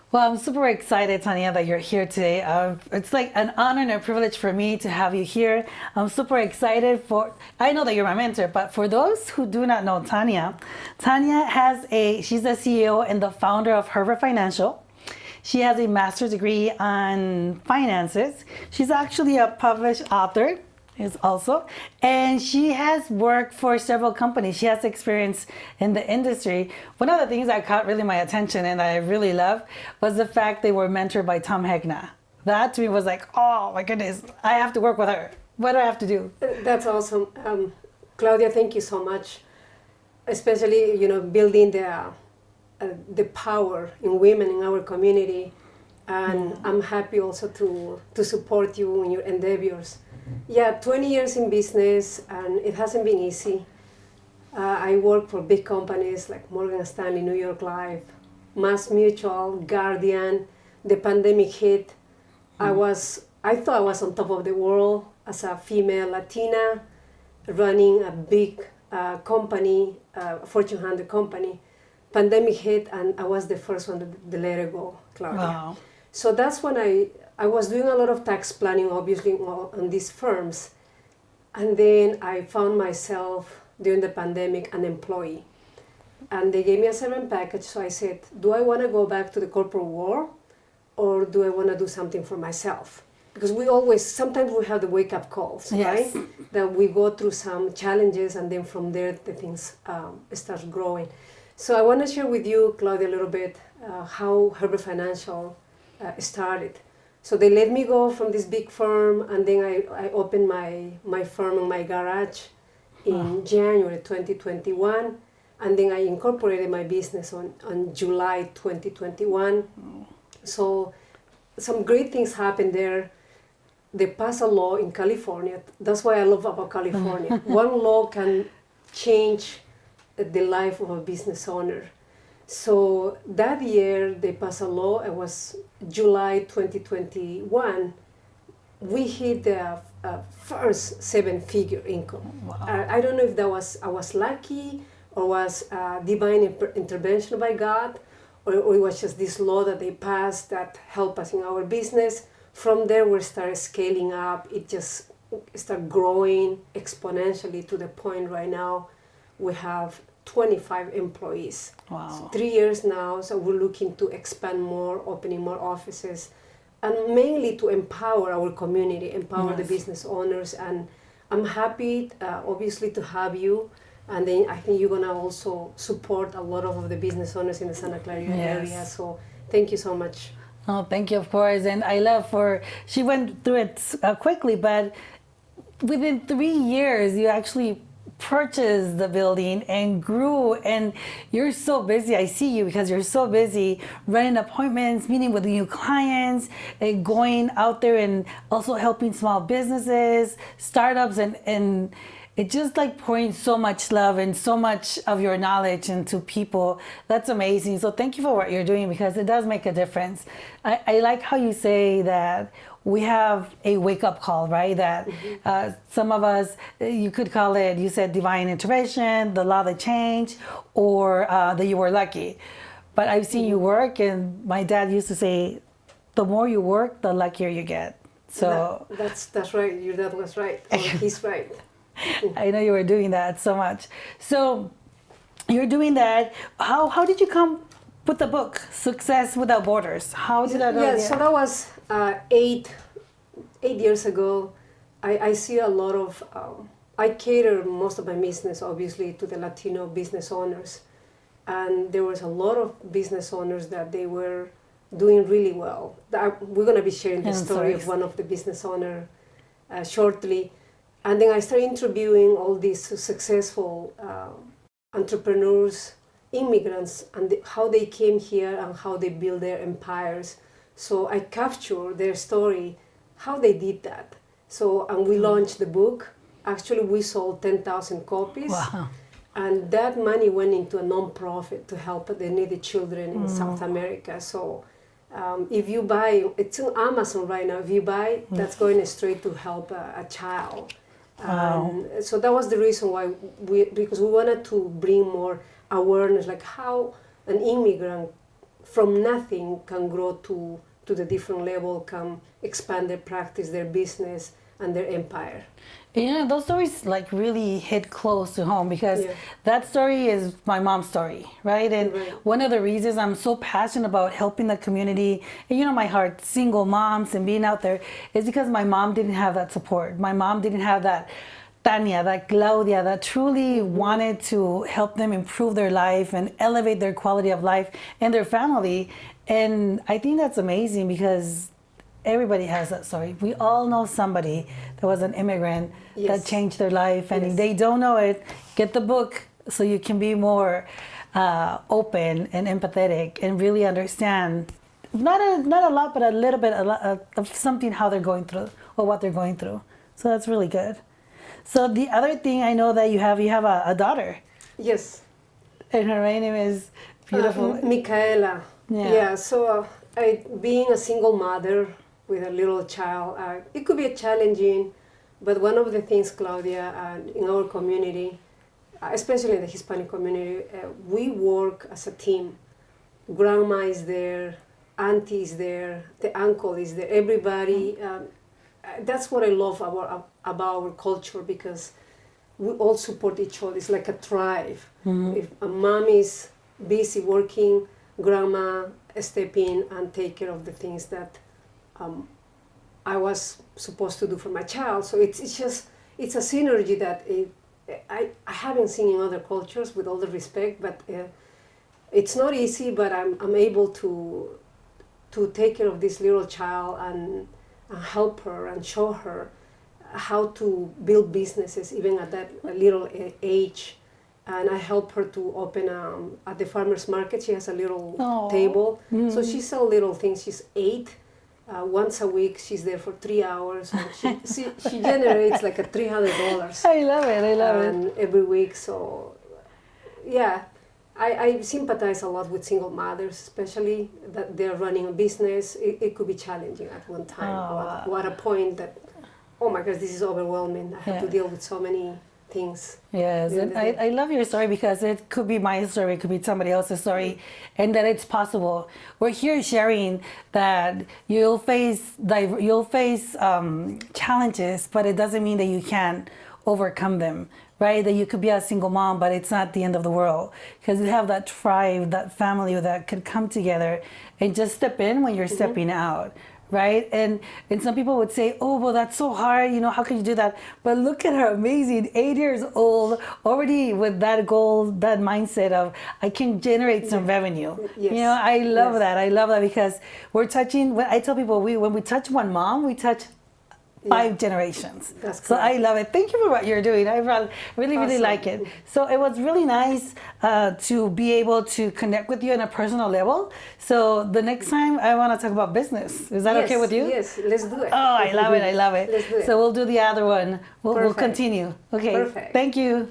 Well, I'm super excited, Tania, that you're here today. It's like an honor and a privilege for me to have you here. I'm super excited I know that you're my mentor, but for those who do not know Tania, she's the CEO and the founder of Herbert Financial. She has a master's degree on finances. She's actually a published author is also, and she has worked for several companies. She has experience in the industry. One of the things that caught really my attention and I really love was the fact they were mentored by Tom Hegna. That to me was like, oh my goodness, I have to work with her. What do I have to do? That's awesome. Claudia, thank you so much. Especially, building the power in women in our community. And I'm happy also to support you in your endeavors. Yeah, 20 years in business, and it hasn't been easy. I work for big companies like Morgan Stanley, New York Life, Mass Mutual, Guardian. The pandemic hit. I thought I was on top of the world as a female Latina, running a big company, Fortune 100 company. Pandemic hit, and I was the first one to let it go, Claudia. Wow. So that's when I was doing a lot of tax planning, obviously, on these firms. And then I found myself during the pandemic an employee. And they gave me a severance package. So I said, do I want to go back to the corporate world, or do I want to do something for myself? Because sometimes we have the wake-up calls, Yes. right? That we go through some challenges, and then from there, the things start growing. So I want to share with you, Claudia, a little bit how Herbert Financial started. So they let me go from this big firm, and then I opened my firm in my garage in January 2021, and then I incorporated my business on July 2021. So some great things happened there. They passed a law in California. That's why I love about California. One law can change the life of a business owner. So that year they passed a law. It was July 2021. We hit the first seven-figure income. Wow. I don't know if I was lucky, or was divine intervention by God, or it was just this law that they passed that helped us in our business. From there, we started scaling up. It just started growing exponentially to the point right now we have 25 employees. Wow. So 3 years now, so we're looking to expand more, opening more offices, and mainly to empower our community, empower the business owners. And I'm happy, obviously, to have you. And then I think you're going to also support a lot of the business owners in the Santa Clara area. So thank you so much. Oh, thank you, of course. And I love she went through it quickly, but within 3 years, you actually purchased the building and grew, and you're so busy. I see you because you're so busy running appointments, meeting with new clients, and going out there and also helping small businesses, startups, and it just like pouring so much love and so much of your knowledge into people. That's amazing. So thank you for what you're doing, because it does make a difference. I like how you say that we have a wake-up call, right? That some of us, you could call it, you said divine intervention, the law that changed, or that you were lucky. But I've seen you work, and my dad used to say, the more you work, the luckier you get. So that's right. Your dad was right. Oh, he's right. I know you were doing that so much. So you're doing that. How did you come with the book, Success Without Borders? How did that Yeah, so that was 8 years ago. I see a lot of, I cater most of my business, obviously, to the Latino business owners. And there was a lot of business owners that they were doing really well. We're going to be sharing the story of one of the business owners shortly. And then I started interviewing all these successful entrepreneurs, immigrants, and how they came here and how they built their empires. So I captured their story, how they did that. So, and we launched the book. Actually, we sold 10,000 copies. Wow. And that money went into a non-profit to help the needy children in South America. So if you buy, it's on Amazon right now. If you buy, that's going straight to help a child. Wow. So that was the reason why because we wanted to bring more awareness, like how an immigrant from nothing can grow to the different level, can expand their practice, their business, and their empire. Those stories like really hit close to home because that story is my mom's story, right? And one of the reasons I'm so passionate about helping the community, and my heart, single moms and being out there, is because my mom didn't have that support. My mom didn't have that Tania, that Claudia, that truly wanted to help them improve their life and elevate their quality of life and their family. And I think that's amazing because everybody has that story. We all know somebody that was an immigrant that changed their life, and if they don't know it, get the book so you can be more open and empathetic and really understand not a lot, but a little bit of something how they're going through or what they're going through. So that's really good. So the other thing I know that you have a daughter. Yes. And her name is beautiful. Micaela. Yeah. So being a single mother with a little child, it could be challenging, but one of the things, Claudia, in our community, especially in the Hispanic community, we work as a team. Grandma is there, auntie is there, the uncle is there, everybody. That's what I love about our culture, because we all support each other. It's like a tribe. If a mom is busy working, grandma step in and take care of the things that I was supposed to do for my child. So it's a synergy that I haven't seen in other cultures, with all the respect, but it's not easy, but I'm able to take care of this little child and help her and show her how to build businesses even at that little age. And I help her to open at the farmer's market. She has a little table. So she sells little things. She's 8. Once a week, she's there for 3 hours. And she generates like $300. I love it. And every week. So, yeah, I sympathize a lot with single mothers, especially that they're running a business. It could be challenging at one time. Or at a point that, oh my gosh, this is overwhelming. I have to deal with so many things. Yes, and I love your story because it could be my story, it could be somebody else's story, and that it's possible. We're here sharing that you'll face challenges, but it doesn't mean that you can't overcome them, right? That you could be a single mom, but it's not the end of the world, because you have that tribe, that family that could come together and just step in when you're stepping out. Right? And some people would say, oh, well, that's so hard. How can you do that? But look at her, amazing, 8 years old, already with that goal, that mindset of, I can generate some revenue. Yes. I love that. I love that because we're touching, I tell people, when we touch one mom, we touch 5 generations. That's so correct. I love it. Thank you for what you're doing. I really Awesome. like it. So it was really nice to be able to connect with you on a personal level. So the next time I want to talk about business. Is that okay with you? Yes, let's do it. Oh, I love it. Let's do it. So we'll do the other one. We'll Perfect. continue. Okay. Perfect. Thank you.